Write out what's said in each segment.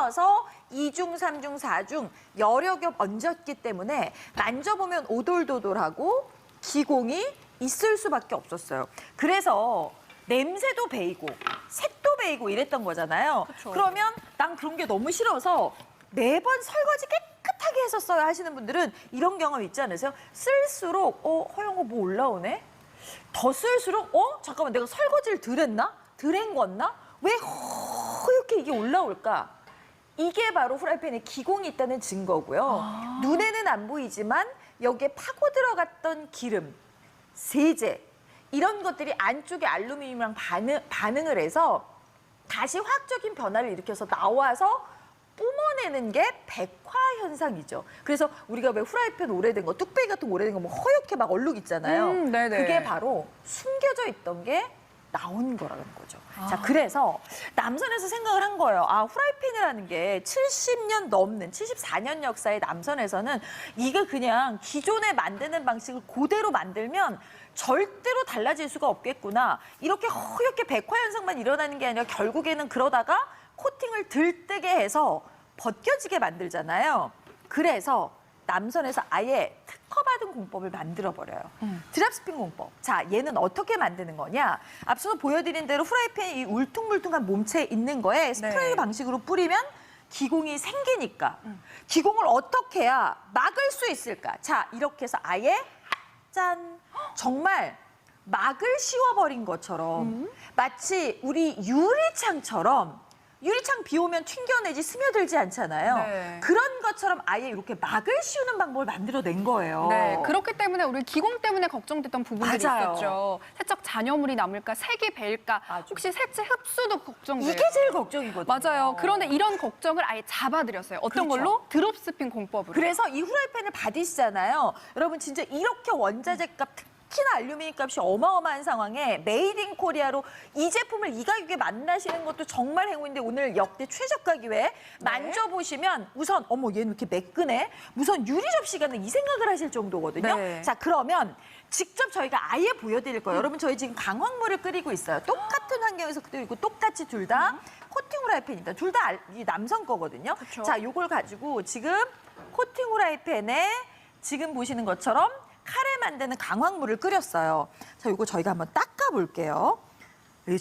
끓여서 2중, 3중, 4중 여러 겹 얹었기 때문에 만져보면 오돌도돌하고 기공이 있을 수밖에 없었어요. 그래서 냄새도 배이고 색도 배이고 이랬던 거잖아요. 그쵸. 그러면 난 그런 게 너무 싫어서 매번 설거지 깨끗하게 했었어요 하시는 분들은 이런 경험 있지 않으세요? 쓸수록 허영아 뭐 올라오네? 더 쓸수록 잠깐만 내가 설거지를 덜 했나? 덜 헹궜나? 왜 허옇게 이게 올라올까? 이게 바로 후라이팬에 기공이 있다는 증거고요. 눈에는 안 보이지만 여기에 파고 들어갔던 기름, 세제 이런 것들이 안쪽에 알루미늄이랑 반응을 해서 다시 화학적인 변화를 일으켜서 나와서 뿜어내는 게 백화 현상이죠. 그래서 우리가 왜 후라이팬 오래된 거, 뚝배기 같은 거 오래된 거 뭐 허옇게 막 얼룩 있잖아요. 네네. 그게 바로 숨겨져 있던 게 나온 거라는 거죠. 자, 그래서 남선에서 생각을 한 거예요. 후라이팬이라는 게 70년 넘는 74년 역사의 남선에서는 이게 그냥 기존에 만드는 방식을 그대로 만들면 절대로 달라질 수가 없겠구나. 이렇게 허옇게 백화 현상만 일어나는 게 아니라 결국에는 그러다가 코팅을 들뜨게 해서 벗겨지게 만들잖아요. 그래서 남선에서 아예 특허받은 공법을 만들어버려요. 드랍스핀 공법. 자, 얘는 어떻게 만드는 거냐. 앞서서 보여드린 대로 후라이팬 이 울퉁불퉁한 몸체에 있는 거에 스프레이 방식으로 뿌리면 기공이 생기니까 기공을 어떻게 해야 막을 수 있을까. 자, 이렇게 해서 아예 짠. 정말 막을 씌워버린 것처럼 마치 우리 유리창처럼 유리창 비 오면 튕겨내지 스며들지 않잖아요. 네. 그런 것처럼 아예 이렇게 막을 씌우는 방법을 만들어낸 거예요. 네, 그렇기 때문에 우리 기공 때문에 걱정됐던 부분들이 맞아요. 있었죠. 세척 잔여물이 남을까, 색이 배일까, 맞아. 혹시 색채 흡수도 걱정돼요. 이게 제일 걱정이거든요. 맞아요. 그런데 이런 걱정을 아예 잡아드렸어요. 어떤 그렇죠. 걸로? 드롭스핀 공법으로. 그래서 이 후라이팬을 받으시잖아요. 여러분 진짜 이렇게 원자재 값 특히나 알루미늄 값이 어마어마한 상황에 메이드 인 코리아로 이 제품을 이 가격에 만나시는 것도 정말 행운인데 오늘 역대 최저가 기회에 만져보시면 우선 어머 얘는 왜 이렇게 매끈해? 무슨 유리 접시가 이 생각을 하실 정도거든요. 네. 자, 그러면 직접 저희가 아예 보여드릴 거예요. 여러분 저희 지금 강황물을 끓이고 있어요. 똑같은 환경에서 끓이고 똑같이 둘 다 코팅 후라이팬입니다. 둘 다 남성 거거든요. 그쵸. 자, 요걸 가지고 지금 코팅 후라이팬에 지금 보시는 것처럼 카레 만드는 강황물을 끓였어요. 자, 요거 저희가 한번 닦아볼게요.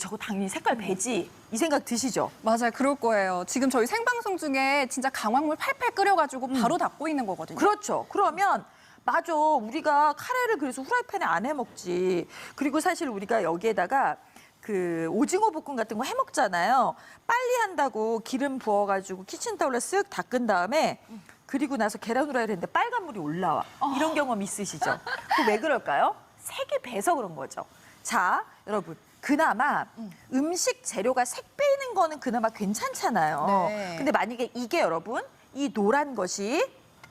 저거 당연히 색깔 배지 이 생각 드시죠? 맞아요. 그럴 거예요. 지금 저희 생방송 중에 진짜 강황물 팔팔 끓여가지고 바로 닦고 있는 거거든요. 그렇죠. 그러면 맞아. 우리가 카레를 그래서 후라이팬에 안 해먹지. 그리고 사실 우리가 여기에다가 그 오징어 볶음 같은 거 해먹잖아요. 빨리 한다고 기름 부어가지고 키친타올로 쓱 닦은 다음에 그리고 나서 계란 후라이를 했는데 빨간 물이 올라와. 이런 경험 있으시죠? 그 왜 그럴까요? 색이 배서 그런 거죠. 자, 여러분. 그나마 음식 재료가 색 빼이는 거는 그나마 괜찮잖아요. 네. 근데 만약에 이게 여러분, 이 노란 것이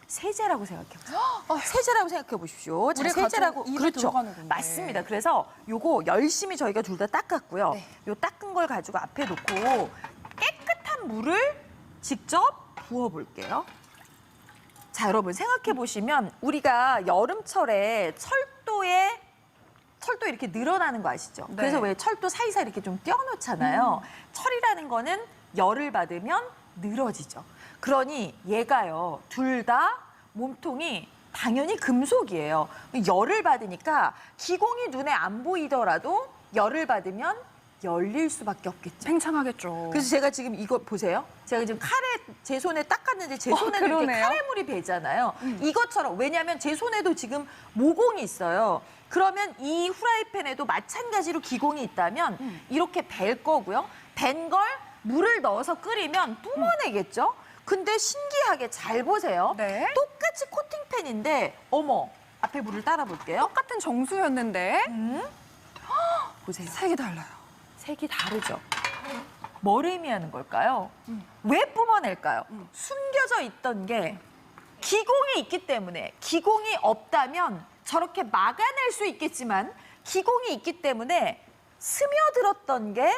세제라고 생각해 보세요. 세제라고 생각해 보십시오. 자, 우리 세제라고 가족 입에 그렇죠. 들어가는 건데. 맞습니다. 그래서 요거 열심히 저희가 둘 다 닦았고요. 네. 요 닦은 걸 가지고 앞에 놓고 깨끗한 물을 직접 부어 볼게요. 자, 여러분 생각해 보시면 우리가 여름철에 철도 이렇게 늘어나는 거 아시죠? 네. 그래서 왜 철도 사이사이 이렇게 좀 떼어놓잖아요. 철이라는 거는 열을 받으면 늘어지죠. 그러니 얘가요, 둘 다 몸통이 당연히 금속이에요. 열을 받으니까 기공이 눈에 안 보이더라도 열을 받으면 열릴 수밖에 없겠죠. 팽창하겠죠. 그래서 제가 지금 이거 보세요. 제가 지금 카레 제 손에 닦았는데 제 손에도 이렇게 그러네요. 카레물이 배잖아요. 이것처럼 왜냐하면 제 손에도 지금 모공이 있어요. 그러면 이 후라이팬에도 마찬가지로 기공이 있다면 이렇게 벨 거고요. 벤 걸 물을 넣어서 끓이면 뿜어내겠죠. 근데 신기하게 잘 보세요. 네. 똑같이 코팅팬인데 어머 앞에 물을 따라 볼게요. 똑같은 정수였는데 보세요. 색이 달라요. 색이 다르죠. 뭘 의미하는 걸까요? 왜 뿜어낼까요? 숨겨져 있던 게 기공이 있기 때문에 기공이 없다면 저렇게 막아낼 수 있겠지만 기공이 있기 때문에 스며들었던 게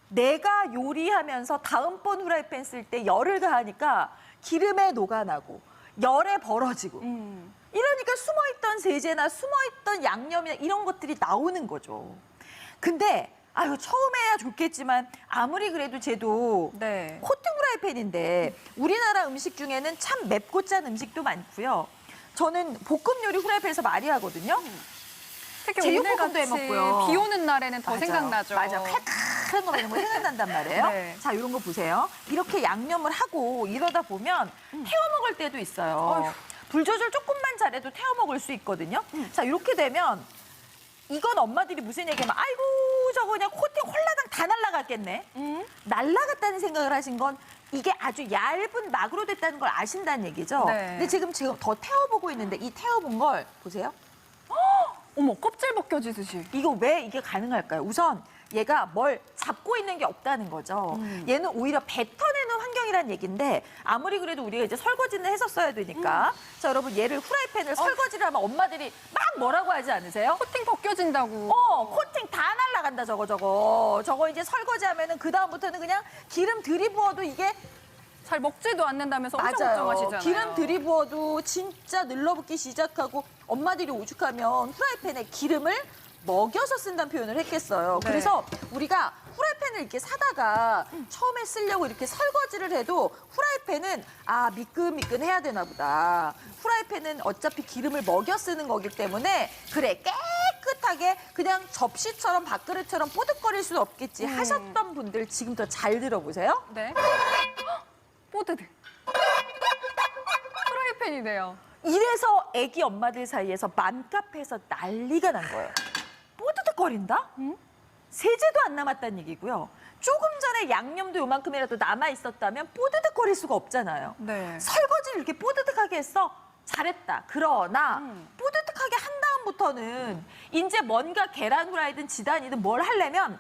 내가 요리하면서 다음번 후라이팬 쓸 때 열을 가하니까 기름에 녹아나고 열에 벌어지고 이러니까 숨어있던 세제나 숨어있던 양념이나 이런 것들이 나오는 거죠. 근데 아유 처음에야 좋겠지만 아무리 그래도 쟤도 네. 코팅 후라이팬인데 우리나라 음식 중에는 참 맵고 짠 음식도 많고요. 저는 볶음 요리 후라이팬에서 많이 하거든요. 특히 제육볶음도 오늘같이 해먹고요. 비 오는 날에는 더 맞아요. 생각나죠. 맞아. 칼칼한 거 이런 거 생각난단 말이에요. 네. 자, 이런 거 보세요. 이렇게 양념을 하고 이러다 보면 태워 먹을 때도 있어요. 어휴. 불 조절 조금만 잘해도 태워 먹을 수 있거든요. 자, 이렇게 되면 이건 엄마들이 무슨 얘기하면 아이고 저거 그냥 코팅 홀라당 다 날라갔겠네. 날라갔다는 생각을 하신 건 이게 아주 얇은 막으로 됐다는 걸 아신다는 얘기죠. 네. 근데 지금 더 태워보고 있는데 이 태워본 걸 보세요. 어머, 껍질 벗겨지듯이. 이거 왜 이게 가능할까요? 우선 얘가 뭘 잡고 있는 게 없다는 거죠. 얘는 오히려 뱉어내는 환경이란 얘기인데 아무리 그래도 우리가 이제 설거지는 했었어야 되니까 자 여러분 얘를 후라이팬을 설거지를 하면 엄마들이 막 뭐라고 하지 않으세요? 코팅 벗겨진다고. 코팅 다 날라간다 저거 이제 설거지하면은 그 다음부터는 그냥 기름 들이부어도 이게 잘 먹지도 않는다면서 엄청 맞아요. 걱정하시잖아요. 기름 들이부어도 진짜 늘러붙기 시작하고 엄마들이 오죽하면 후라이팬에 기름을 먹여서 쓴다는 표현을 했겠어요. 네. 그래서 우리가 후라이팬을 이렇게 사다가 처음에 쓰려고 이렇게 설거지를 해도 후라이팬은 미끈미끈해야 되나 보다. 후라이팬은 어차피 기름을 먹여 쓰는 거기 때문에 그래 깨끗하게 그냥 접시처럼 밥그릇처럼 뽀득거릴 수는 없겠지 하셨던 분들 지금 더 잘 들어보세요. 네. 뽀드득. 프라이팬이네요. 이래서 애기 엄마들 사이에서 맘카페에서 난리가 난 거예요. 뽀드득거린다? 세제도 안 남았다는 얘기고요. 조금 전에 양념도 요만큼이라도 남아있었다면 뽀드득거릴 수가 없잖아요. 네. 설거지를 이렇게 뽀드득하게 했어? 잘했다. 그러나 뽀드득하게 한 다음부터는 이제 뭔가 계란 후라이든 지단이든 뭘 하려면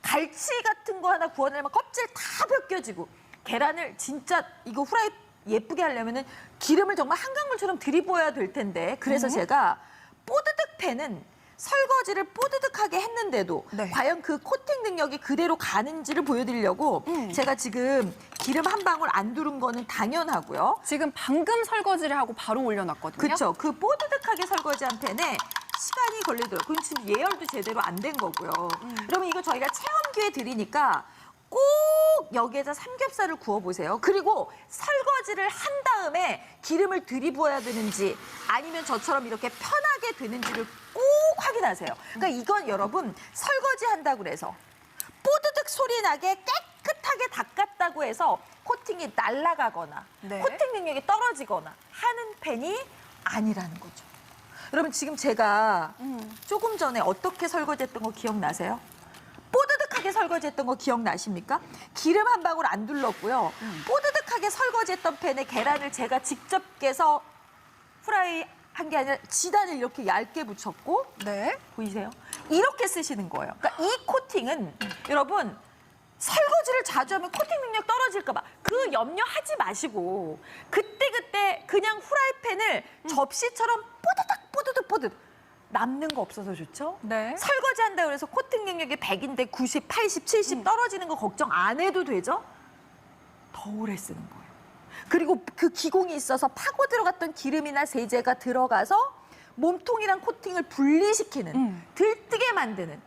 갈치 같은 거 하나 구워내면 껍질 다 벗겨지고 계란을 진짜 이거 후라이 예쁘게 하려면은 기름을 정말 한강물처럼 들이부어야 될 텐데 그래서 제가 뽀드득 팬은 설거지를 뽀드득하게 했는데도 네. 과연 그 코팅 능력이 그대로 가는지를 보여드리려고 제가 지금 기름 한 방울 안 두른 거는 당연하고요. 지금 방금 설거지를 하고 바로 올려놨거든요. 그렇죠. 그 뽀드득하게 설거지한 팬에 시간이 걸리더라고요. 그럼 지금 예열도 제대로 안 된 거고요. 그러면 이거 저희가 체험 기회 드리니까 꼭 여기에다 삼겹살을 구워보세요. 그리고 설거지를 한 다음에 기름을 들이부어야 되는지 아니면 저처럼 이렇게 편하게 되는지를 꼭 확인하세요. 그러니까 이건 여러분 설거지 한다고 그래서 뽀드득 소리 나게 깨끗하게 닦았다고 해서 코팅이 날아가거나 네. 코팅 능력이 떨어지거나 하는 팬이 아니라는 거죠. 여러분 지금 제가 조금 전에 어떻게 설거지했던 거 기억나세요? 뽀드득하게 설거지했던 거 기억나십니까? 기름 한 방울 안 둘렀고요. 뽀드득하게 설거지했던 팬에 계란을 제가 직접 깨서 후라이 한 게 아니라 지단을 이렇게 얇게 붙였고 네. 보이세요? 이렇게 쓰시는 거예요. 그러니까 이 코팅은 여러분 설거지를 자주 하면 코팅 능력 떨어질까 봐 그 염려하지 마시고 그때그때 그냥 후라이팬을 접시처럼 뽀드득 남는 거 없어서 좋죠? 네. 설거지 한다고 해서 코팅 능력이 100인데 90, 80, 70 떨어지는 거 걱정 안 해도 되죠? 더 오래 쓰는 거예요. 그리고 그 기공이 있어서 파고 들어갔던 기름이나 세제가 들어가서 몸통이랑 코팅을 분리시키는 들뜨게 만드는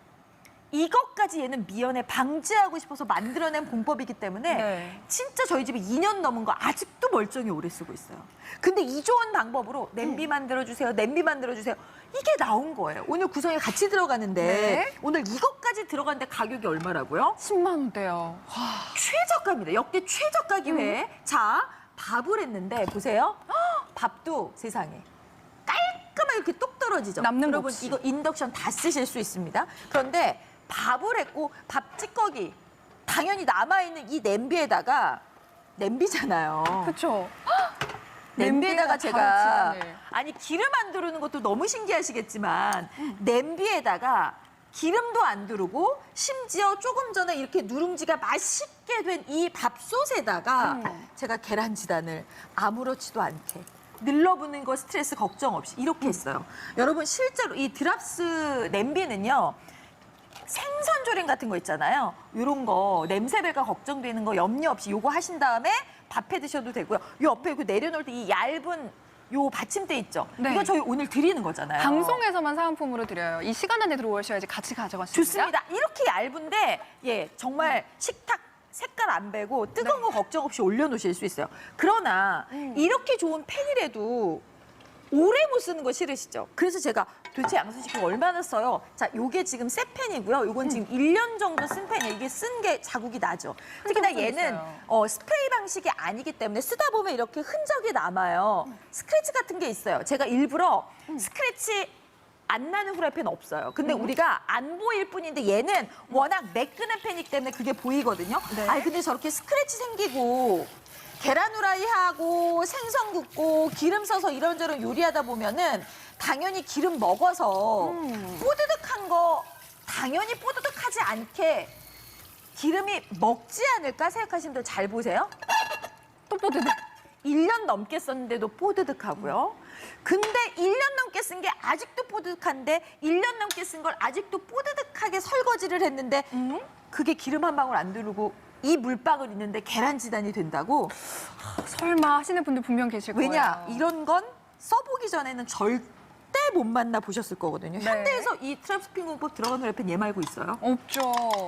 이것까지 얘는 미연에 방지하고 싶어서 만들어낸 공법이기 때문에 네. 진짜 저희 집에 2년 넘은 거 아직도 멀쩡히 오래 쓰고 있어요. 근데 이 좋은 방법으로 냄비 만들어주세요. 냄비 만들어주세요. 이게 나온 거예요. 오늘 구성에 같이 들어가는데 네. 오늘 이것까지 들어가는데 가격이 얼마라고요? 10만 원대요. 최저가입니다. 역대 최저가 기회에 자 밥을 했는데 보세요. 밥도 세상에 깔끔하게 이렇게 뚝 떨어지죠. 남는 거 여러분 없이. 이거 인덕션 다 쓰실 수 있습니다. 그런데 밥을 했고 밥 찌꺼기 당연히 남아있는 이 냄비에다가 냄비잖아요. 그렇죠. 냄비에다가 제가 바로 집안을. 아니 기름 안 두르는 것도 너무 신기하시겠지만 냄비에다가 기름도 안 두르고 심지어 조금 전에 이렇게 누룽지가 맛있게 된 이 밥솥에다가 제가 계란지단을 아무렇지도 않게 늘러붙는 거 스트레스 걱정 없이 이렇게 했어요. 여러분 실제로 이 드랍스 냄비는요. 생선 조림 같은 거 있잖아요. 이런 거 냄새 배가 걱정되는 거 염려 없이 요거 하신 다음에 밥해 드셔도 되고요. 요 옆에 그 내려놓을 때 이 얇은 요 받침대 있죠? 네. 이거 저희 오늘 드리는 거잖아요. 방송에서만 사은품으로 드려요. 이 시간 안에 들어오셔야지 같이 가져가십니다. 좋습니다. 이렇게 얇은데 예 정말 식탁 색깔 안 배고 뜨거운 거 걱정 없이 올려놓으실 수 있어요. 그러나 이렇게 좋은 팬이라도 오래 못 쓰는 거 싫으시죠? 그래서 제가 도대체 양순 씨 그거 얼마나 써요? 자, 요게 지금 새 팬이고요. 요건 지금 1년 정도 쓴 팬이에요. 이게 쓴 게 자국이 나죠. 특히나 흔적도 얘는 있어요. 스프레이 방식이 아니기 때문에 쓰다 보면 이렇게 흔적이 남아요. 스크래치 같은 게 있어요. 제가 일부러 스크래치 안 나는 후라이팬 없어요. 근데 우리가 안 보일 뿐인데 얘는 워낙 매끈한 팬이기 때문에 그게 보이거든요. 네. 아니 근데 저렇게 스크래치 생기고 계란 후라이 하고 생선 굽고 기름 써서 이런저런 요리하다 보면은 당연히 기름 먹어서 뽀드득한 거 당연히 뽀드득하지 않게 기름이 먹지 않을까 생각하시는 분들 잘 보세요. 또 뽀드득. 1년 넘게 썼는데도 뽀드득하고요. 근데 1년 넘게 쓴 게 아직도 뽀드득한데 1년 넘게 쓴 걸 아직도 뽀드득하게 설거지를 했는데 그게 기름 한 방울 안 두르고 이 물방울 있는데 계란 지단이 된다고? 설마 하시는 분들 분명 계실 거예요. 왜냐? 이런 건 써보기 전에는 절대 못 만나 보셨을 거거든요. 네. 현대에서 이 트랩스핀 공법 들어가는 후라이팬 얘 말고 있어요? 없죠.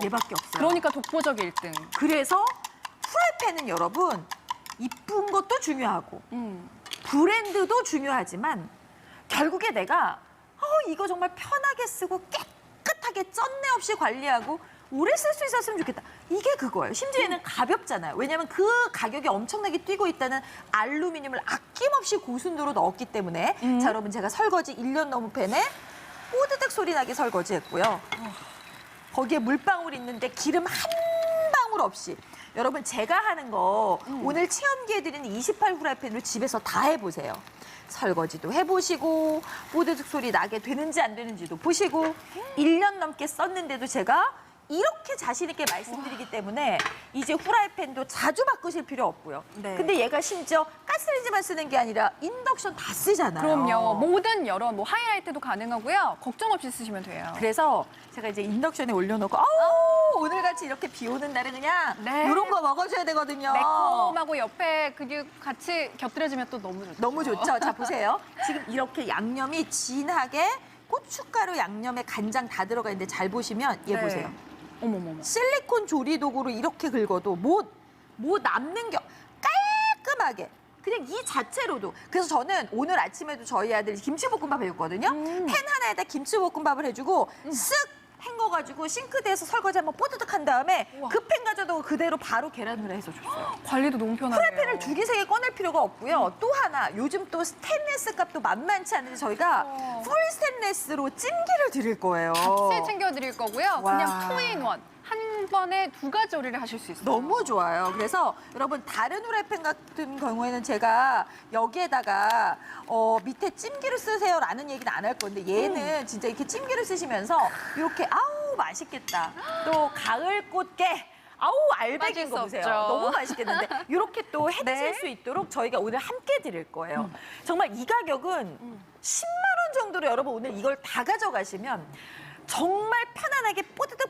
얘밖에 없어요. 그러니까 독보적 1등. 그래서 후라이팬은 여러분 이쁜 것도 중요하고 브랜드도 중요하지만 결국에 내가 이거 정말 편하게 쓰고 깨끗하게 쩐내 없이 관리하고 오래 쓸 수 있었으면 좋겠다. 이게 그거예요. 심지어 얘는 가볍잖아요. 왜냐하면 그 가격이 엄청나게 뛰고 있다는 알루미늄을 아낌없이 고순도로 넣었기 때문에 자 여러분 제가 설거지 1년 넘은 팬에 뽀드득 소리 나게 설거지했고요. 거기에 물방울 있는데 기름 한 방울 없이 여러분 제가 하는 거 오늘 체험기해드리는 28 후라이팬을 집에서 다 해보세요. 설거지도 해보시고 뽀드득 소리 나게 되는지 안 되는지도 보시고 1년 넘게 썼는데도 제가 이렇게 자신 있게 말씀드리기 때문에 이제 후라이팬도 자주 바꾸실 필요 없고요. 네. 근데 얘가 심지어 가스레인지만 쓰는 게 아니라 인덕션 다 쓰잖아요. 그럼요. 모든 여러 하이라이트도 가능하고요. 걱정 없이 쓰시면 돼요. 그래서 제가 이제 인덕션에 올려놓고 오늘같이 이렇게 비 오는 날은 그냥 네. 이런 거 먹어줘야 되거든요. 매콤하고 옆에 그게 같이 곁들여지면 또 너무 좋죠. 너무 좋죠. 자 보세요. 지금 이렇게 양념이 진하게 고춧가루 양념에 간장 다 들어가 있는데 잘 보시면 얘 네. 보세요. 어머머머. 실리콘 조리도구로 이렇게 긁어도 뭐 남는 게 깔끔하게 그냥 이 자체로도. 그래서 저는 오늘 아침에도 저희 아들이 김치볶음밥 해줬거든요. 팬 하나에다 김치볶음밥을 해주고 쓱 헹궈가지고 싱크대에서 설거지 한번 뽀드득 한 다음에 우와. 그 팬 가져도 그대로 바로 계란후라이 해서 줬어요. 관리도 너무 편하네요. 프라이팬을 2개, 3개 꺼낼 필요가 없고요. 또 하나, 요즘 또 스테인리스 값도 만만치 않은데 저희가 풀 스테인리스로 찜기를 드릴 거예요. 같이 챙겨드릴 거고요. 와. 그냥 투인원. 한 번에 2가지 요리를 하실 수 있어요. 너무 좋아요. 그래서 여러분 다른 후라이팬 같은 경우에는 제가 여기에다가 밑에 찜기를 쓰세요라는 얘기는 안 할 건데 얘는 진짜 이렇게 찜기를 쓰시면서 이렇게 아우 맛있겠다. 또 가을 꽃게 아우 알배기인 거 빠질 수 보세요. 없죠. 너무 맛있겠는데 이렇게 또 해칠 네. 수 있도록 저희가 오늘 함께 드릴 거예요. 정말 이 가격은 10만 원 정도로 여러분 오늘 이걸 다 가져가시면 정말 편안하게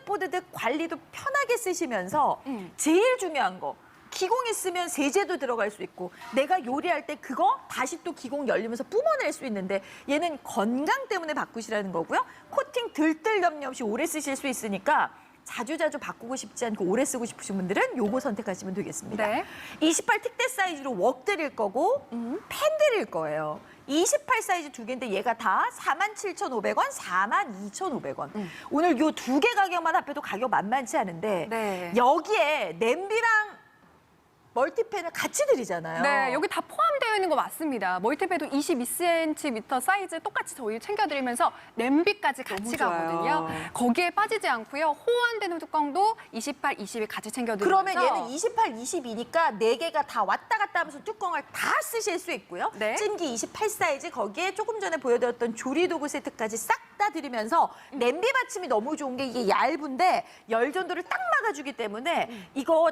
뽀드득 관리도 편하게 쓰시면서 제일 중요한 거 기공 있으면 세제도 들어갈 수 있고 내가 요리할 때 그거 다시 또 기공 열리면서 뿜어낼 수 있는데 얘는 건강 때문에 바꾸시라는 거고요. 코팅 들뜰 염려 없이 오래 쓰실 수 있으니까 자주자주 바꾸고 싶지 않고 오래 쓰고 싶으신 분들은 요거 선택하시면 되겠습니다. 네. 28 특대 사이즈로 웍 드릴 거고 팬 드릴 거예요. 28 사이즈 2개인데 얘가 다 47,500원, 42,500원. 오늘 요 2개 가격만 합해도 가격 만만치 않은데 네. 여기에 냄비랑 멀티팬을 같이 드리잖아요. 네, 여기 다 포함되어 있는 거 맞습니다. 멀티패도 22cm 사이즈 똑같이 저희 챙겨드리면서 냄비까지 같이 너무 좋아요. 가거든요. 거기에 빠지지 않고요. 호환되는 뚜껑도 28, 22 같이 챙겨드리면서 그러면 얘는 28, 22니까 4개가 다 왔다 갔다 하면서 뚜껑을 다 쓰실 수 있고요. 네. 찜기 28 사이즈 거기에 조금 전에 보여드렸던 조리도구 세트까지 싹 다 드리면서 냄비 받침이 너무 좋은 게 이게 얇은데 열 전도를 딱 막아주기 때문에 이거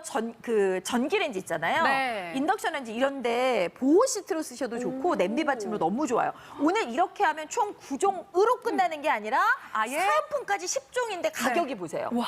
전기레인지 있잖아요. 네. 인덕션 레인지 이런데 보호 시트로 쓰셔도 좋고 냄비 받침으로 너무 좋아요. 오늘 이렇게 하면 총 9종으로 끝나는 게 아니라 아예? 사은품까지 10종인데 가격이 보세요. 와.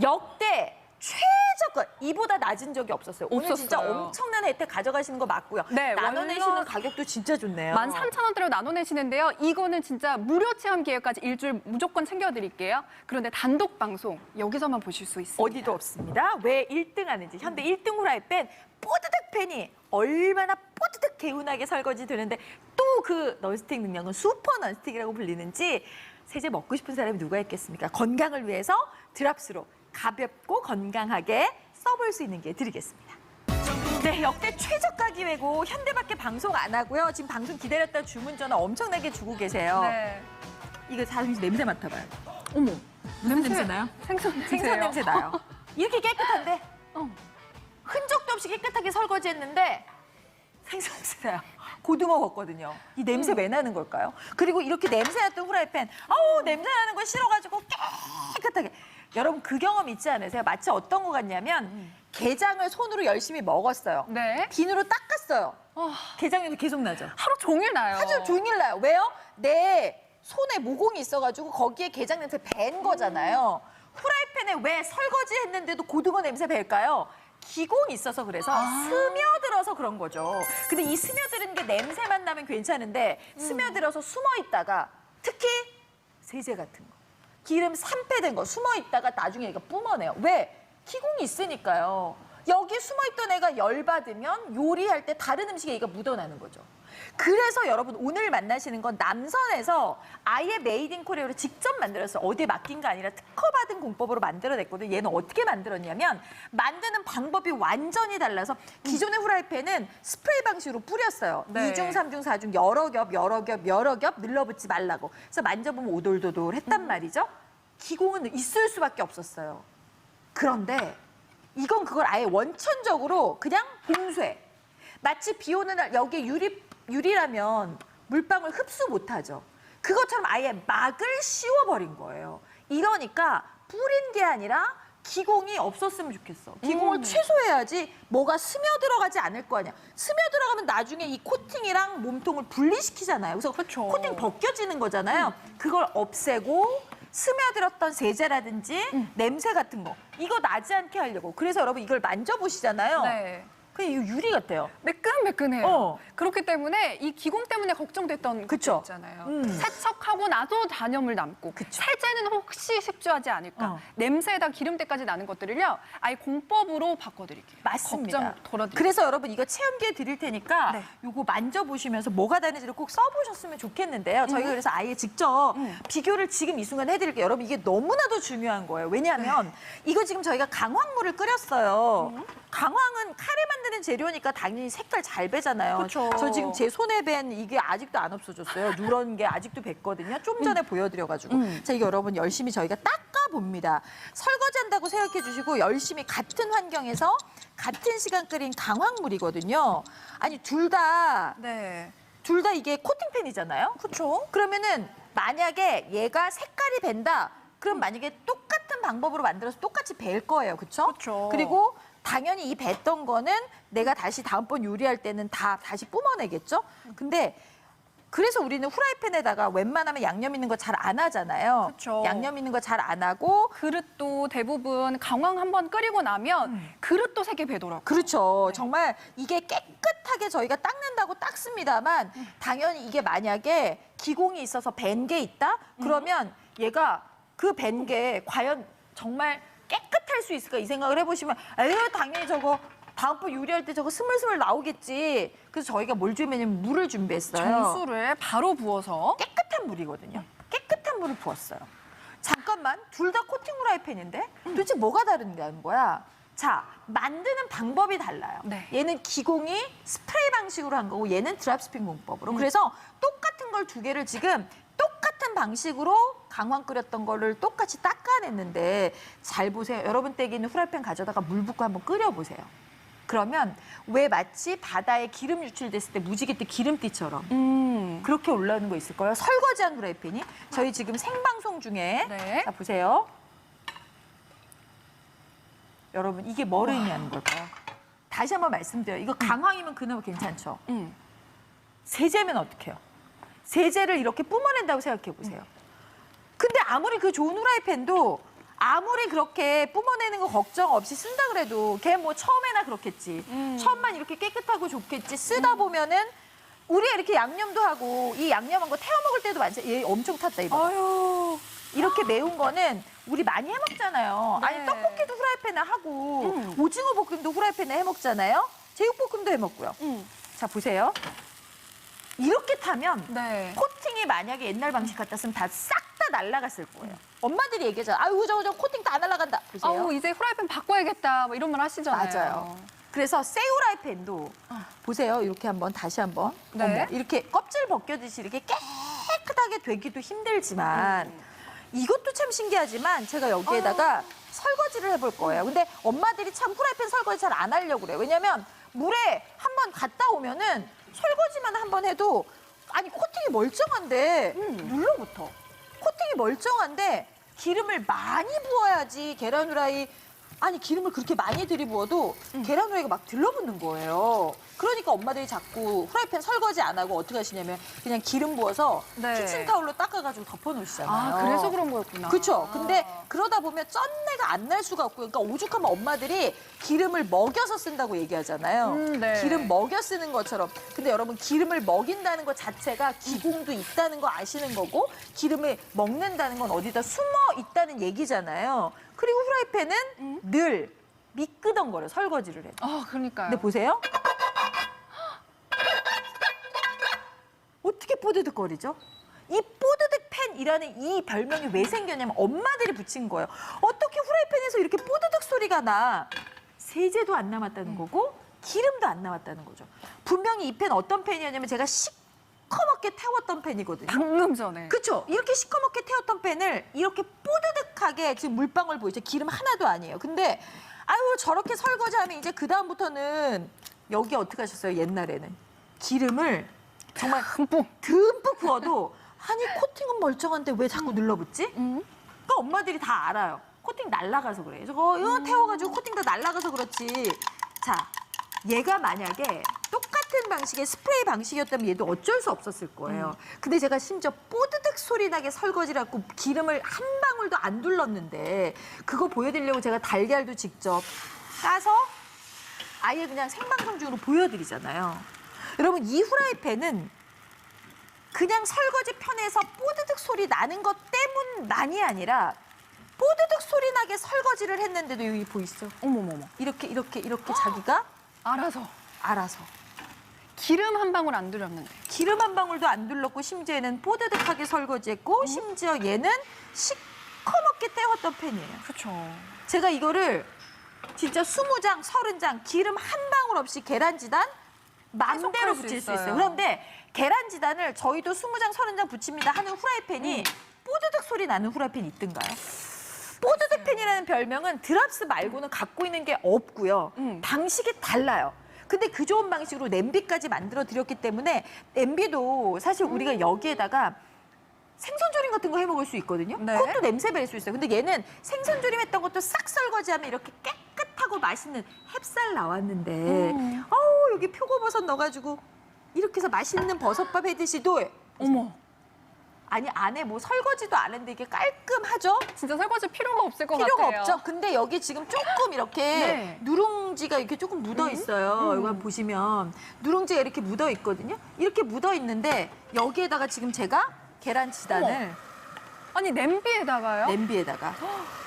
역대 최저가 이보다 낮은 적이 없었어요. 오늘 진짜 없었어요. 엄청난 혜택 가져가시는 거 맞고요. 네, 나눠내시는 원료 가격도 진짜 좋네요. 13,000원대로 나눠내시는데요. 이거는 진짜 무료 체험 기회까지 일주일 무조건 챙겨드릴게요. 그런데 단독 방송 여기서만 보실 수 있습니다. 어디도 없습니다. 왜 1등 하는지. 현대 1등 후라이팬 뽀드득 팬이 얼마나 뽀드득 개운하게 설거지 되는데 또 그 넌스틱 능력은 슈퍼 넌스틱이라고 불리는지 세제 먹고 싶은 사람이 누가 있겠습니까? 건강을 위해서 드랍스로 가볍고 건강하게 써볼 수 있는 기회 드리겠습니다. 네, 역대 최저가 기회고 현대밖에 방송 안 하고요. 지금 방송 기다렸다 주문 전화 엄청나게 주고 계세요. 네. 이거 사실 냄새 맡아봐요. 어머, 무슨 냄새 나요? 생선 생선 냄새 나요. 이렇게 깨끗한데 어. 흔적도 없이 깨끗하게 설거지했는데 생선 냄새 나요. 고등어 먹거든요. 이 냄새 왜 나는 걸까요? 그리고 이렇게 냄새 났던 후라이팬, 아우 냄새 나는 거 싫어가지고 깨끗하게. 여러분 그 경험 있지 않으세요? 마치 어떤 거 같냐면 게장을 손으로 열심히 먹었어요. 네. 비누로 닦았어요. 어, 게장에도 계속 나죠. 하루 종일 나요. 하루 종일 나요. 왜요? 내 손에 모공이 있어가지고 거기에 게장 냄새 밴 거잖아요. 후라이팬에 왜 설거지 했는데도 고등어 냄새 벨까요? 기공이 있어서 그래서 스며들어서 그런 거죠. 근데 이 스며드는 게 냄새만 나면 괜찮은데 스며들어서 숨어 있다가 특히 세제 같은 거, 기름 산패된 거 숨어 있다가 나중에 얘가 뿜어내요. 왜? 기공이 있으니까요. 여기 숨어있던 애가 열받으면 요리할 때 다른 음식에 얘가 묻어나는 거죠. 그래서 여러분 오늘 만나시는 건 남선에서 아예 메이드 인 코리아로 직접 만들었어요. 어디에 맡긴 거 아니라 특허받은 공법으로 만들어냈거든요. 얘는 어떻게 만들었냐면 만드는 방법이 완전히 달라서 기존의 후라이팬은 스프레이 방식으로 뿌렸어요. 네. 2중, 3중, 4중 여러 겹 늘러붙지 말라고. 그래서 만져보면 오돌도돌했단 말이죠. 기공은 있을 수밖에 없었어요. 그런데 이건 그걸 아예 원천적으로 그냥 봉쇄. 마치 비 오는 날 여기에 유리라면 물방울 흡수 못하죠. 그것처럼 아예 막을 씌워버린 거예요. 이러니까 뿌린 게 아니라 기공이 없었으면 좋겠어. 기공을 최소해야지 뭐가 스며들어가지 않을 거 아니야. 스며들어가면 나중에 이 코팅이랑 몸통을 분리시키잖아요. 그래서 그쵸. 코팅 벗겨지는 거잖아요. 그걸 없애고 스며들었던 세제라든지 냄새 같은 거 이거 나지 않게 하려고. 그래서 여러분 이걸 만져보시잖아요. 네. 그냥 이거 유리 같아요. 매끈매끈해요. 어. 그렇기 때문에 이 기공 때문에 걱정됐던 그쵸. 것 있잖아요. 음. 세척하고 나도 잔여물 남고 그쵸. 세제는 혹시 식주하지 않을까. 어. 냄새에다 기름때까지 나는 것들을요. 아예 공법으로 바꿔드릴게요. 맞습니다. 걱정 덜어드릴게요. 그래서 여러분 이거 체험기회 드릴 테니까 네. 이거 만져보시면서 뭐가 다른지를 꼭 써보셨으면 좋겠는데요. 저희가 그래서 아예 직접 비교를 지금 이 순간 해드릴게요. 여러분 이게 너무나도 중요한 거예요. 왜냐하면 이거 지금 저희가 강황물을 끓였어요. 강황은 카레 만드는 재료니까 당연히 색깔 잘 배잖아요. 그쵸. 저 지금 제 손에 밴 이게 아직도 안 없어졌어요. 누런 게 아직도 뱄거든요. 좀 전에 보여드려가지고. 자, 이거 여러분 열심히 저희가 닦아봅니다. 설거지한다고 생각해 주시고 열심히 같은 환경에서 같은 시간 끓인 강황물이거든요. 아니 둘 다 네. 이게 코팅팬이잖아요. 그렇죠. 그러면은 만약에 얘가 색깔이 밴다. 그럼 만약에 똑같은 방법으로 만들어서 똑같이 벨 거예요. 그렇죠? 그쵸. 그리고 당연히 이 뱄던 거는 내가 다시 다음번 요리할 때는 다시 뿜어내겠죠? 근데 그래서 우리는 후라이팬에다가 웬만하면 양념 있는 거 잘 안 하잖아요. 그쵸. 양념 있는 거 잘 안 하고 그릇도 대부분 강황 한번 끓이고 나면 그릇도 색이 배더라고요. 그렇죠. 정말 이게 깨끗하게 저희가 닦는다고 닦습니다만 당연히 이게 만약에 기공이 있어서 밴 게 있다? 그러면 얘가 그 밴 게 과연 정말 깨끗할 수 있을까 이 생각을 해보시면 에휴 당연히 저거 다음번 요리할 때 저거 스물스물 나오겠지. 그래서 저희가 뭘 준비했냐면 물을 준비했어요. 정수를 바로 부어서 깨끗한 물이거든요. 깨끗한 물을 부었어요. 잠깐만, 둘 다 코팅 후라이팬인데 도대체 뭐가 다른다는 거야? 자, 만드는 방법이 달라요. 네. 얘는 기공이 스프레이 방식으로 한 거고 얘는 드랍스핀 공법으로. 그래서 똑같은 걸 두 개를 지금 똑같은 방식으로 강황 끓였던 거를 똑같이 닦아냈는데 잘 보세요. 여러분 댁에 있는 후라이팬 가져다가 물 붓고 한번 끓여보세요. 그러면 왜 마치 바다에 기름 유출됐을 때 무지개 때 기름띠처럼 그렇게 올라오는 거 있을 거예요. 설거지한 후라이팬이. 저희 지금 생방송 중에 네. 자 보세요. 여러분 이게 뭘 의미하는 걸까요? 다시 한번 말씀드려요. 이거 강황이면 그나마 괜찮죠. 세제면 어떡해요? 세제를 이렇게 뿜어낸다고 생각해 보세요. 근데 아무리 그 좋은 후라이팬도 아무리 그렇게 뿜어내는 거 걱정 없이 쓴다 그래도 걔 뭐 처음에나 그렇겠지. 처음만 이렇게 깨끗하고 좋겠지. 쓰다 보면은 우리가 이렇게 양념도 하고 이 양념한 거 태워 먹을 때도 많지. 얘 엄청 탔다 이거. 아유. 이렇게 매운 거는 우리 많이 해 먹잖아요. 네. 아니 떡볶이도 후라이팬에 하고 오징어 볶음도 후라이팬에 해 먹잖아요. 제육볶음도 해 먹고요. 자 보세요. 이렇게 타면 네. 코팅이 만약에 옛날 방식 같았으면 다 싹 다 날아갔을 거예요. 엄마들이 얘기하잖아. 아유 저거 코팅 다 날아간다. 보세요. 아우 이제 후라이팬 바꿔야겠다. 뭐 이런 말 하시잖아요. 맞아요. 그래서 새 후라이팬도 보세요. 이렇게 한번 다시 한번 네. 어머, 이렇게 껍질 벗겨듯이 이렇게 깨끗하게 되기도 힘들지만 이것도 참 신기하지만 제가 여기에다가 설거지를 해볼 거예요. 근데 엄마들이 참 후라이팬 설거지 잘 안 하려고 그래요. 왜냐면 물에 한번 갔다 오면은 설거지만 한번 해도 아니 코팅이 멀쩡한데 눌러붙어. 코팅이 멀쩡한데 기름을 많이 부어야지 계란 후라이 아니 기름을 그렇게 많이 들이부어도 계란 후라이가 막 들러붙는 거예요. 그러니까 엄마들이 자꾸 후라이팬 설거지 안 하고 어떻게 하시냐면 그냥 기름 부어서 네. 키친타올로 닦아가지고 덮어놓으시잖아요. 아 그래서 그런 거였구나. 그렇죠. 근데 그러다 보면 쩐내가 안 날 수가 없고 그러니까 오죽하면 엄마들이 기름을 먹여서 쓴다고 얘기하잖아요. 네. 기름 먹여 쓰는 것처럼. 근데 여러분 기름을 먹인다는 것 자체가 기공도 있다는 거 아시는 거고 기름을 먹는다는 건 어디다 숨어 있다는 얘기잖아요. 그리고 후라이팬은 늘 미끄덩거려 설거지를 해도. 아 그러니까요. 근데 보세요. 어떻게 뽀드득거리죠? 이 뽀드득 팬이라는 이 별명이 왜 생겼냐면 엄마들이 붙인 거예요. 어떻게 후라이팬에서 이렇게 뽀드득 소리가 나? 세제도 안 남았다는 거고 기름도 안 남았다는 거죠. 분명히 이 팬 어떤 팬이었냐면 제가 시커멓게 태웠던 팬이거든요. 방금 전에. 그렇죠. 이렇게 시커멓게 태웠던 팬을 이렇게 뽀드득하게 지금 물방울 보이죠? 기름 하나도 아니에요. 근데 아유 저렇게 설거지하면 이제 그 다음부터는 여기 어떻게 하셨어요? 옛날에는 기름을 정말 듬뿍 부어도 아니 코팅은 멀쩡한데 왜 자꾸 눌러붙지? 그러니까 엄마들이 다 알아요. 코팅 날라가서 그래. 저거 이거 태워가지고 코팅 다 날라가서 그렇지. 자, 얘가 만약에 똑같은 방식의 스프레이 방식이었다면 얘도 어쩔 수 없었을 거예요. 근데 제가 심지어 뽀드득 소리 나게 설거지를 하고 기름을 한 방울도 안 둘렀는데 그거 보여드리려고 제가 달걀도 직접 까서 아예 그냥 생방송 중으로 보여드리잖아요. 여러분 이 후라이팬은 그냥 설거지 편에서 뽀드득 소리 나는 것 때문만이 아니라 뽀드득 소리 나게 설거지를 했는데도 여기 보이시죠? 어머머머. 이렇게 자기가 알아서. 알아서 기름 한 방울 안 들였는데. 기름 한 방울도 안 둘렀고 심지어 얘는 뽀드득하게 설거지했고 심지어 얘는 시커멓게 태웠던 팬이에요. 그렇죠. 제가 이거를 진짜 20장, 30장 기름 한 방울 없이 계란지단 맘대로 해석할 수 붙일 수 있어요. 있어요. 그런데 계란지단을 저희도 20장, 30장 붙입니다 하는 후라이팬이 뽀드득 소리 나는 후라이팬이 있던가요? 뽀드득 팬이라는 별명은 드랍스 말고는 갖고 있는 게 없고요. 방식이 달라요. 근데 그 좋은 방식으로 냄비까지 만들어 드렸기 때문에 냄비도 사실 우리가 여기에다가 생선조림 같은 거 해 먹을 수 있거든요. 네. 그것도 냄새 벨 수 있어요. 근데 얘는 생선조림 했던 것도 싹 설거지하면 이렇게 깨끗하고 맛있는 햅쌀 나왔는데 어우 여기 표고버섯 넣어가지고 이렇게 해서 맛있는 버섯밥 해 드시도 어머. 아니 안에 뭐 설거지도 안 했는데 이게 깔끔하죠? 진짜 설거지 필요가 없을 것 필요가 같아요. 없죠. 근데 여기 지금 조금 이렇게 네. 누룽지가 이렇게 조금 묻어 있어요. 이거 보시면 누룽지가 이렇게 묻어 있거든요. 이렇게 묻어 있는데 여기에다가 지금 제가 계란지단을 아니 냄비에다가요?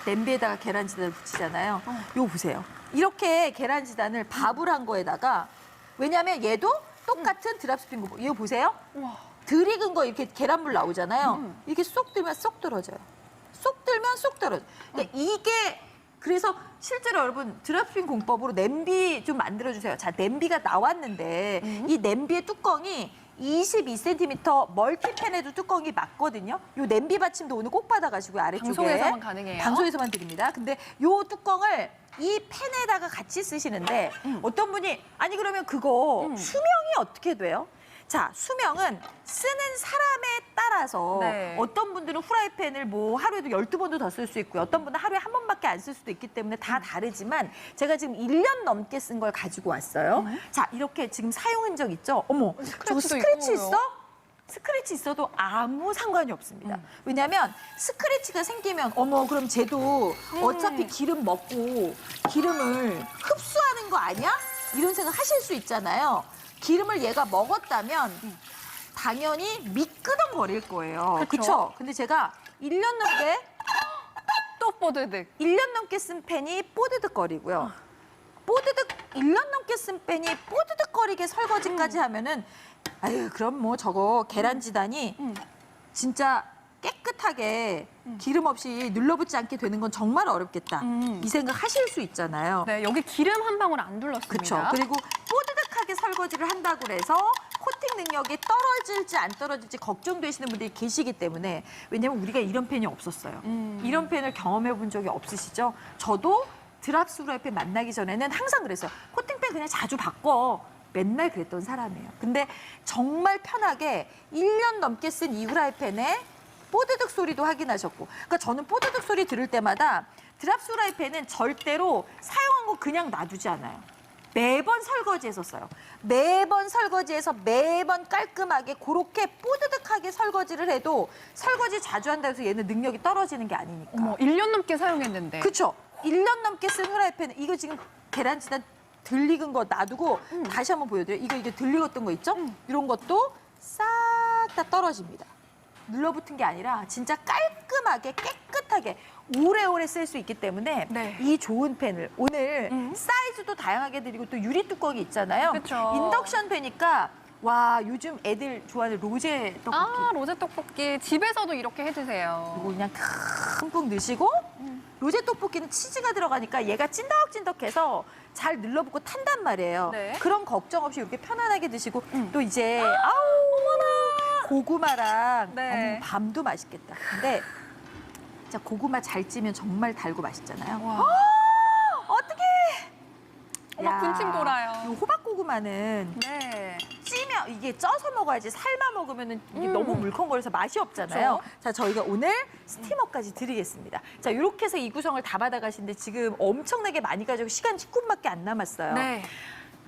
냄비에다가 계란지단을 붙이잖아요. 이거 보세요. 이렇게 계란지단을 밥을 한 거에다가 왜냐하면 얘도 똑같은 드랍스핀 거 이거 보세요. 우와. 덜 익은 거 이렇게 계란물 나오잖아요. 이렇게 쏙 들면 쏙 떨어져요. 쏙 들면 쏙 떨어져. 그러니까 이게 그래서 실제로 여러분 드랍스핀 공법으로 냄비 좀 만들어주세요. 자, 냄비가 나왔는데 이 냄비의 뚜껑이 22cm 멀티팬에도 뚜껑이 맞거든요. 요 냄비 받침도 오늘 꼭 받아가시고요. 아래쪽에. 방송에서만 가능해요? 방송에서만 드립니다. 근데 요 뚜껑을 이 팬에다가 같이 쓰시는데 어떤 분이 아니 그러면 그거 수명이 어떻게 돼요? 자, 수명은 쓰는 사람에 따라서 네. 어떤 분들은 후라이팬을 뭐 하루에도 12번도 더 쓸 수 있고요. 어떤 분은 하루에 한 번밖에 안 쓸 수도 있기 때문에 다 다르지만 제가 지금 1년 넘게 쓴 걸 가지고 왔어요. 자, 이렇게 지금 사용 흔적 있죠? 어머, 저거 스크래치 있고요. 있어? 스크래치 있어도 아무 상관이 없습니다. 왜냐하면 스크래치가 생기면 어머 그럼 쟤도 어차피 기름 먹고 기름을 흡수하는 거 아니야? 이런 생각 하실 수 있잖아요. 기름을 얘가 먹었다면 당연히 미끄덩거릴 거예요. 그쵸? 그렇죠? 근데 제가 1년 넘게 또 뽀드득. 1년 넘게 쓴 펜이 뽀드득거리고요. 뽀드득 1년 넘게 쓴 펜이 뽀드득거리게 설거지까지 하면은 아유 그럼 뭐 저거 계란지단이 진짜 깨끗하게 기름 없이 눌러붙지 않게 되는 건 정말 어렵겠다. 이 생각 하실 수 있잖아요. 네, 여기 기름 한 방울 안 둘렀습니다. 그렇죠. 그리고 뽀드득하게 설거지를 한다고 해서 코팅 능력이 떨어질지 안 떨어질지 걱정되시는 분들이 계시기 때문에 왜냐면 우리가 이런 펜이 없었어요. 이런 펜을 경험해 본 적이 없으시죠? 저도 드랍스 후라이팬 만나기 전에는 항상 그랬어요. 코팅펜 그냥 자주 바꿔. 맨날 그랬던 사람이에요. 근데 정말 편하게 1년 넘게 쓴 이 후라이팬에 뽀드득 소리도 확인하셨고 그러니까 저는 뽀드득 소리 들을 때마다 드랍스 후라이팬은 절대로 사용한 거 그냥 놔두지 않아요. 매번 설거지해서 써요. 매번 설거지해서 매번 깔끔하게 그렇게 뽀드득하게 설거지를 해도 설거지 자주 한다고 해서 얘는 능력이 떨어지는 게 아니니까. 어머, 1년 넘게 사용했는데. 그렇죠. 1년 넘게 쓴 후라이팬 이거 지금 계란지단 덜 익은 거 놔두고 다시 한번 보여드려요. 이게 덜 익었던 거 있죠? 이런 것도 싹 다 떨어집니다. 눌러붙은 게 아니라 진짜 깔끔하게 깨끗하게 오래오래 쓸 수 있기 때문에 네. 이 좋은 팬을 오늘 사이즈도 다양하게 드리고 또 유리 뚜껑이 있잖아요. 그쵸. 인덕션 팬이니까 와 요즘 애들 좋아하는 로제 떡볶이 아, 로제 떡볶이 집에서도 이렇게 해 드세요. 이거 그냥 듬뿍 넣으시고 로제 떡볶이는 치즈가 들어가니까 얘가 찐덕찐덕해서 잘 눌러붙고 탄단 말이에요. 네. 그런 걱정 없이 이렇게 편안하게 드시고 또 이제 아우 고구마랑 네. 어머, 밤도 맛있겠다. 근데 진짜 고구마 잘 찌면 정말 달고 맛있잖아요. 와. 어떡해! 어머, 야, 군침 돌아요. 이 호박 고구마는 네. 찌면 이게 쪄서 먹어야지 삶아 먹으면은 이게 너무 물컹거려서 맛이 없잖아요. 그쵸. 자, 저희가 오늘 스티머까지 드리겠습니다. 자, 이렇게 해서 이 구성을 다 받아가시는데 지금 엄청나게 많이 가지고 시간 10분밖에 안 남았어요. 네.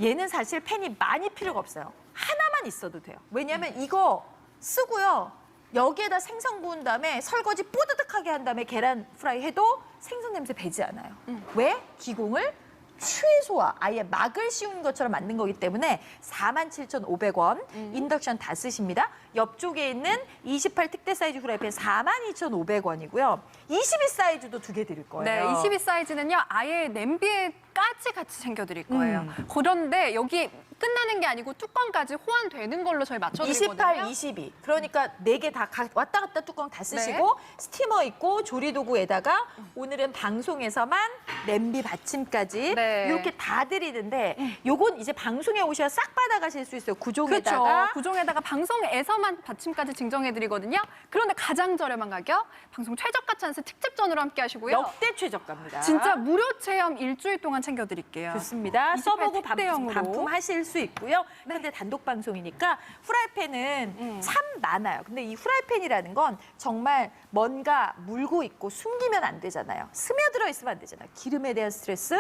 얘는 사실 팬이 많이 필요가 없어요. 하나만 있어도 돼요. 왜냐하면 이거 쓰고요. 여기에다 생선 구운 다음에 설거지 뽀드득하게 한 다음에 계란 프라이 해도 생선 냄새 배지 않아요. 왜? 기공을 최소화, 아예 막을 씌우는 것처럼 만든 거기 때문에 47,500원 인덕션 다 쓰십니다. 옆쪽에 있는 28 특대 사이즈 후라이팬 42,500원이고요. 22 사이즈도 두 개 드릴 거예요. 네, 22 사이즈는요, 아예 냄비에까지 같이 챙겨드릴 거예요. 그런데 여기 끝나는 게 아니고 뚜껑까지 호환되는 걸로 저희 맞춰드리거든요. 28, 22. 그러니까 네 개 다 왔다 갔다 뚜껑 다 쓰시고 스티머 있고 조리도구에다가 오늘은 방송에서만 냄비 받침까지 네. 이렇게 다 드리는데 요건 이제 방송에 오셔야 싹 받아가실 수 있어요. 구종에다가. 그렇죠. 구종에다가 방송에서만 받침까지 증정해드리거든요. 그런데 가장 저렴한 가격, 방송 최저가 찬스 특집전으로 함께 하시고요. 역대 최저가입니다. 진짜 무료 체험 일주일 동안 챙겨드릴게요. 좋습니다. 28 써보고 특대형으로. 반품하실 수 있고요. 근데 단독 방송이니까 후라이팬은 참 많아요. 근데 이 후라이팬이라는 건 정말 뭔가 물고 있고 숨기면 안 되잖아요. 스며들어 있으면 안 되잖아요. 기름에 대한 스트레스.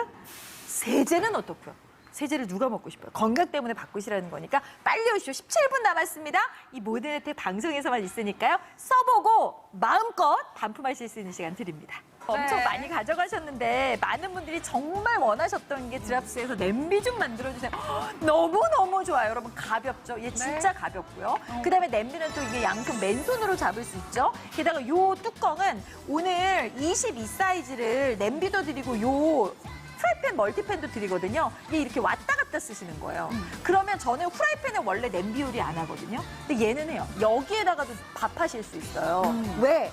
세제는 어떻고요? 세제를 누가 먹고 싶어요? 건강 때문에 바꾸시라는 거니까 빨리 오시오. 17분 남았습니다. 이 모든 혜택 방송에서만 있으니까요. 써보고 마음껏 반품하실 수 있는 시간 드립니다. 엄청 많이 가져가셨는데 많은 분들이 정말 원하셨던 게 드랍스에서 냄비 좀 만들어주세요. 너무너무 좋아요. 여러분 가볍죠? 얘 진짜 가볍고요. 그다음에 냄비는 또 이게 양손 맨손으로 잡을 수 있죠. 게다가 요 뚜껑은 오늘 22 사이즈를 냄비도 드리고 요 프라이팬 멀티팬도 드리거든요. 이게 이렇게 왔다 갔다 쓰시는 거예요. 그러면 저는 프라이팬에 원래 냄비 요리 안 하거든요. 근데 얘는 해요. 여기에다가도 밥하실 수 있어요. 왜?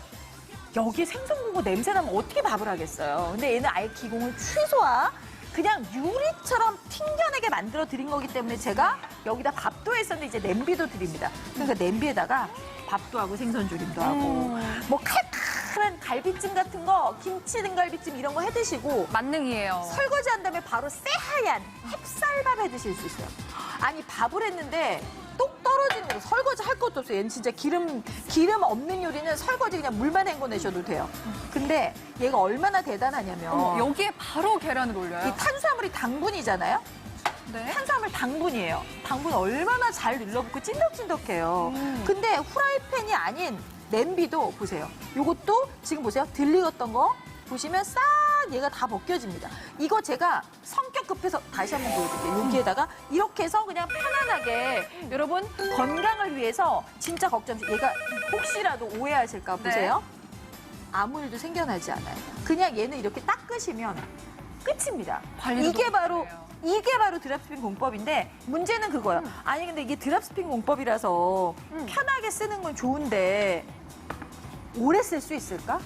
여기에 생선 구운 거 냄새 나면 어떻게 밥을 하겠어요. 근데 얘는 아예 기공을 최소화. 그냥 유리처럼 튕겨내게 만들어 드린 거기 때문에 제가 여기다 밥도 했었는데 이제 냄비도 드립니다. 그러니까 냄비에다가 밥도 하고 생선 조림도 하고 뭐 칼칼한 갈비찜 같은 거, 김치 등갈비찜 이런 거 해 드시고 만능이에요. 설거지한 다음에 바로 새하얀 햅쌀밥 해 드실 수 있어요. 아니 밥을 했는데 똑 떨어지는 거 설거지 할 것도 없어요. 얘는 진짜 기름 없는 요리는 설거지 그냥 물만 헹궈내셔도 돼요. 근데 얘가 얼마나 대단하냐면 어머, 여기에 바로 계란을 올려요. 이 탄수화물이 당분이잖아요. 네. 탄수화물 당분이에요. 당분 얼마나 잘 눌러붙고 찐덕찐덕해요. 근데 후라이팬이 아닌 냄비도 보세요. 요것도 지금 보세요. 들리었던 거 보시면 싹 얘가 다 벗겨집니다. 이거 제가 성격 급해서 다시 한번 보여드릴게요. 여기에다가 이렇게 해서 그냥 편안하게 여러분 건강을 위해서 진짜 걱정 없이 얘가 혹시라도 오해하실까 보세요. 아무 일도 생겨나지 않아요. 그냥 얘는 이렇게 닦으시면 끝입니다. 관리도 이게 너무 바로 잘해요. 이게 바로 드랍스핀 공법인데 문제는 그거예요. 아니 근데 이게 드랍스핀 공법이라서 편하게 쓰는 건 좋은데 오래 쓸 수 있을까?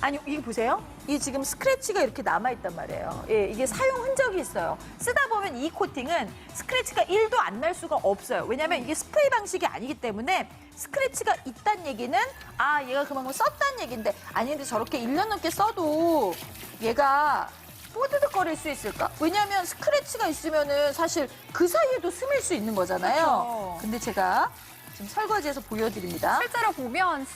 아니 이거 보세요. 이 지금 스크래치가 이렇게 남아있단 말이에요. 예, 이게 사용 흔적이 있어요. 쓰다 보면 이 코팅은 스크래치가 1도 안 날 수가 없어요. 왜냐하면 이게 스프레이 방식이 아니기 때문에 스크래치가 있다는 얘기는 아 얘가 그만큼 썼다는 얘기인데 아니 근데 저렇게 1년 넘게 써도 얘가 뽀드득거릴 수 있을까? 왜냐하면 스크래치가 있으면은 사실 그 사이에도 스밀 수 있는 거잖아요. 그렇죠. 근데 제가 지금 설거지해서 보여드립니다. 실제로 보면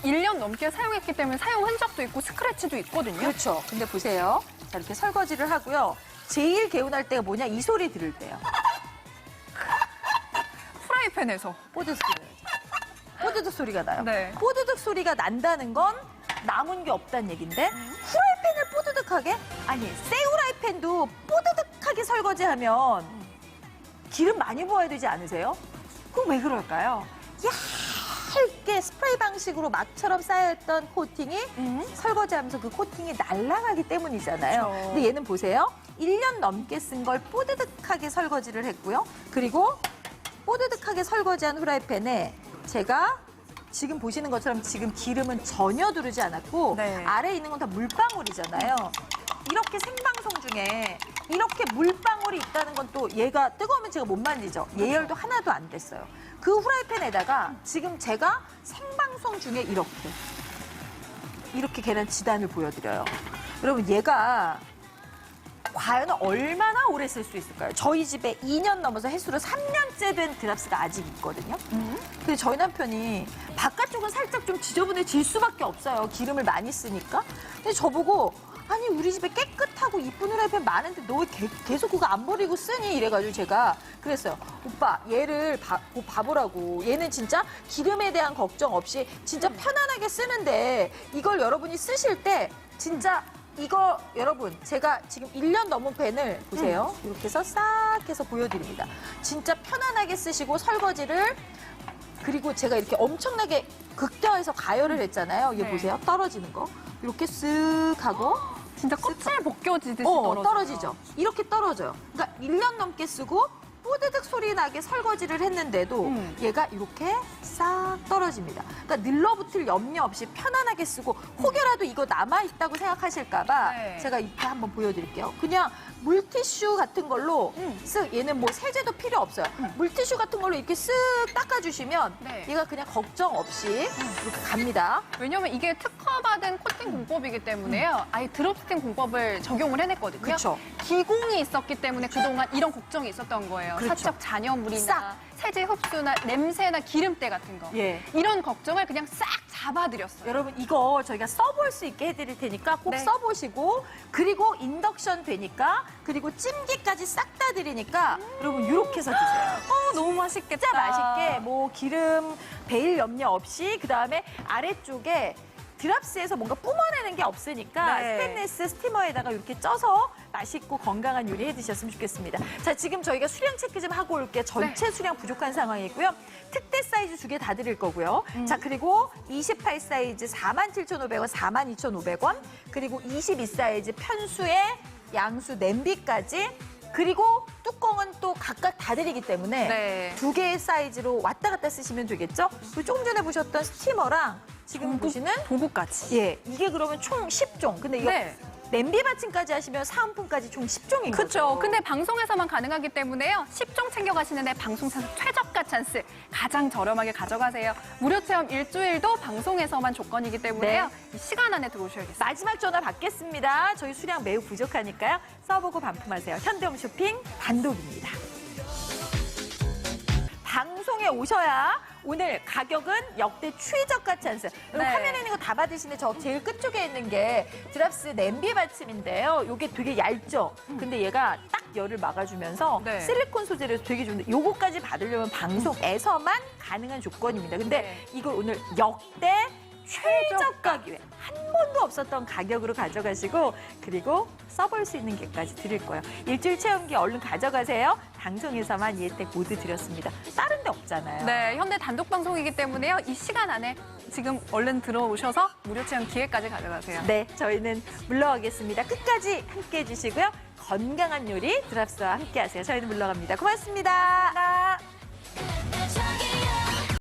1년 넘게 사용했기 때문에 사용 흔적도 있고 스크래치도 있거든요. 그렇죠. 근데 보세요. 자, 이렇게 설거지를 하고요. 제일 개운할 때가 뭐냐? 이 소리 들을 때요. 프라이팬에서. 뽀드득 소리. 뽀드득 소리가 나요. 네. 뽀드득 소리가 난다는 건 남은 게 없다는 얘기인데 후라이팬을 뽀드득하게? 아니, 새 후라이팬도 뽀드득하게 설거지하면 기름 많이 부어야 되지 않으세요? 그럼 왜 그럴까요? 얇게 스프레이 방식으로 막처럼 쌓여있던 코팅이 설거지하면서 그 코팅이 날아가기 때문이잖아요. 그렇죠. 근데 얘는 보세요. 1년 넘게 쓴 걸 뽀드득하게 설거지를 했고요. 그리고 뽀드득하게 설거지한 후라이팬에 제가 지금 보시는 것처럼 지금 기름은 전혀 두르지 않았고 네. 아래에 있는 건 다 물방울이잖아요. 이렇게 생방송 중에 이렇게 물방울이 있다는 건 또 얘가 뜨거우면 제가 못 만지죠. 예열도 하나도 안 됐어요. 그 후라이팬에다가 지금 제가 생방송 중에 이렇게 계란 지단을 보여드려요. 여러분 얘가 과연 얼마나 오래 쓸 수 있을까요? 저희 집에 2년 넘어서 횟수로 3년째 된 드랍스가 아직 있거든요. 근데 저희 남편이 바깥쪽은 살짝 좀 지저분해질 수밖에 없어요. 기름을 많이 쓰니까. 근데 저보고 아니 우리 집에 깨끗하고 이쁜 후라이팬 많은데 너 왜 계속 그거 안 버리고 쓰니? 이래가지고 제가 그랬어요. 오빠 얘를 봐보라고. 얘는 진짜 기름에 대한 걱정 없이 진짜 편안하게 쓰는데 이걸 여러분이 쓰실 때 진짜 이거 여러분 제가 지금 1년 넘은 팬을 보세요. 이렇게 해서 싹 해서 보여드립니다. 진짜 편안하게 쓰시고 설거지를 그리고 제가 이렇게 엄청나게 극대화해서 가열을 했잖아요. 얘 네. 보세요. 떨어지는 거. 이렇게 쓱 하고 진짜 껍질 벗겨지듯이 떨어져요. 떨어지죠. 이렇게 떨어져요. 그러니까 1년 넘게 쓰고 뽀드득 소리 나게 설거지를 했는데도 얘가 이렇게 싹 떨어집니다. 그러니까 늘러붙을 염려 없이 편안하게 쓰고 혹여라도 이거 남아있다고 생각하실까 봐 네. 제가 이렇게 한번 보여드릴게요. 그냥 물티슈 같은 걸로 쓱 얘는 뭐 세제도 필요 없어요. 물티슈 같은 걸로 이렇게 쓱 닦아주시면 네. 얘가 그냥 걱정 없이 이렇게 갑니다. 왜냐면 이게 특허받은 코팅 공법이기 때문에요. 아예 드롭스팅 공법을 적용을 해냈거든요. 그쵸. 기공이 있었기 때문에 그동안 이런 걱정이 있었던 거예요. 그렇죠. 사적 잔여물이나 싹. 세제 흡수나 냄새나 기름때 같은 거. 예. 이런 걱정을 그냥 싹 잡아드렸어요. 여러분 이거 저희가 써볼 수 있게 해드릴 테니까 꼭 네. 써보시고 그리고 인덕션 되니까 그리고 찜기까지 싹 다 드리니까 여러분 이렇게 해서 드세요. 너무 맛있겠다. 진짜 맛있게 뭐 기름 배일 염려 없이 그다음에 아래쪽에 드랍스에서 뭔가 뿜어내는 게 없으니까 네. 스테인리스 스티머에다가 이렇게 쪄서 맛있고 건강한 요리 해 드셨으면 좋겠습니다. 자, 지금 저희가 수량 체크 좀 하고 올게요. 전체 수량 부족한 상황이고요. 특대 사이즈 2개 다 드릴 거고요. 자, 그리고 28 사이즈 47,500원, 42,500원. 그리고 22 사이즈 편수에 양수 냄비까지 그리고 뚜껑은 또 각각 다 드리기 때문에 네. 2개의 사이즈로 왔다 갔다 쓰시면 되겠죠? 그리고 조금 전에 보셨던 스티머랑 지금 보시는 도구까지. 예, 이게 그러면 총 10종. 근데 이거 네. 냄비 받침까지 하시면 사은품까지 총 10종인 거죠. 그렇죠. 근데 방송에서만 가능하기 때문에요. 10종 챙겨가시는데 방송사 최저가 찬스 가장 저렴하게 가져가세요. 무료 체험 일주일도 방송에서만 조건이기 때문에요. 이 시간 안에 들어오셔야겠어요. 마지막 전화 받겠습니다. 저희 수량 매우 부족하니까요. 써보고 반품하세요. 현대홈 쇼핑 단독입니다. 방송에 오셔야 오늘 가격은 역대 최저가 찬스. 여러분 네. 화면에 있는 거 다 받으시는데 저 제일 끝쪽에 있는 게 드랍스 냄비 받침인데요. 이게 되게 얇죠? 근데 얘가 딱 열을 막아주면서 네. 실리콘 소재로 되게 좋은데 요거까지 받으려면 방송에서만 가능한 조건입니다. 근데 네. 이걸 오늘 역대 최저가 기회 한 번도 없었던 가격으로 가져가시고 그리고 써볼 수 있는 게까지 드릴 거예요. 일주일 체험기 얼른 가져가세요. 방송에서만 이 혜택 모두 드렸습니다. 다른 데 없잖아요. 네, 현대 단독 방송이기 때문에요. 이 시간 안에 지금 얼른 들어오셔서 무료 체험 기회까지 가져가세요. 네, 저희는 물러가겠습니다. 끝까지 함께해 주시고요. 건강한 요리 드랍스와 함께하세요. 저희는 물러갑니다. 고맙습니다.